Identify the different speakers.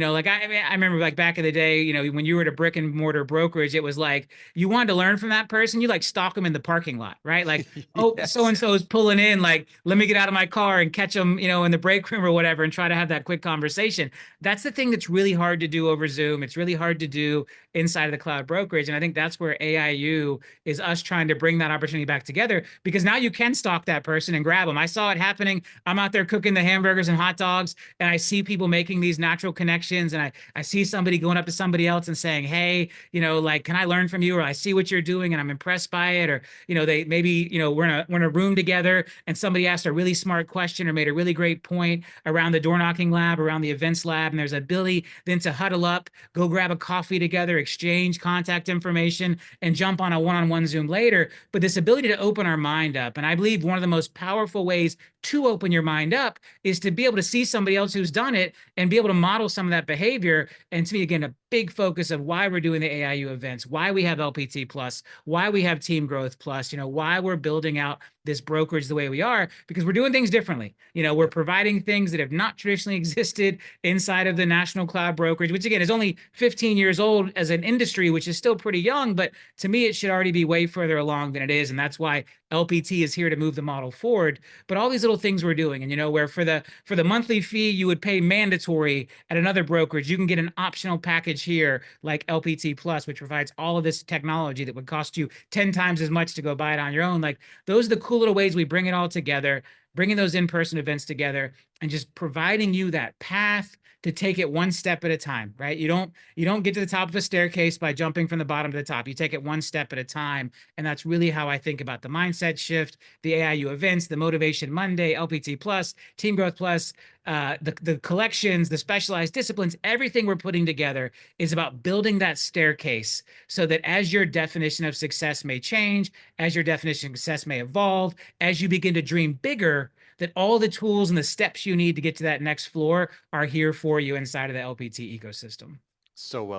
Speaker 1: Like I mean, I remember like back in the day, when you were at a brick and mortar brokerage, it was like you wanted to learn from that person, you like stalk them in the parking lot, right? Like, oh, so
Speaker 2: Yes.
Speaker 1: and so is pulling in, like, let me get out of my car and catch them, in the break room or whatever, and try to have that quick conversation. That's the thing that's really hard to do over Zoom. It's really hard to do inside of the cloud brokerage, and I think that's where AIU is us trying to bring that opportunity back together because now you can stalk that person and grab them. I saw it happening. I'm out there cooking the hamburgers and hot dogs and I see people making these natural connections and I see somebody going up to somebody else and saying, hey, like, can I learn from you? Or I see what you're doing and I'm impressed by it. Or, they maybe, we're in a room together and somebody asked a really smart question or made a really great point around the door knocking lab, around the events lab. And there's ability then to huddle up, go grab a coffee together, exchange contact information, and jump on a one-on-one Zoom later. But this ability to open our mind up. And I believe one of the most powerful ways to open your mind up is to be able to see somebody else who's done it and be able to model some of that behavior. And to me, again, a big focus of why we're doing the AIU events, why we have LPT Plus, why we have Team Growth Plus, why we're building out this brokerage the way we are, because we're doing things differently. We're
Speaker 2: Yep.
Speaker 1: providing things that have not traditionally existed inside of the national cloud brokerage, which again is only 15 years old as an industry, which is still pretty young, but to me, it should already be way further along than it is. And that's why LPT is here to move the model forward. But all these little things we're doing, and where for the monthly fee you would pay mandatory at another brokerage, you can get an optional package here like LPT Plus, which provides all of this technology that would cost you 10 times as much to go buy it on your own. Like those are the cool little ways we bring it all together, bringing those in-person events together and just providing you that path to take it one step at a time, right? You don't get to the top of a staircase by jumping from the bottom to the top. You take it one step at a time. And that's really how I think about the mindset shift, the AIU events, the Motivation Monday, LPT Plus, Team Growth Plus, the collections, the specialized disciplines, everything we're putting together is about building that staircase so that as your definition of success may change, as your definition of success may evolve, as you begin to dream bigger, that all the tools and the steps you need to get to that next floor are here for you inside of the LPT ecosystem.
Speaker 2: So well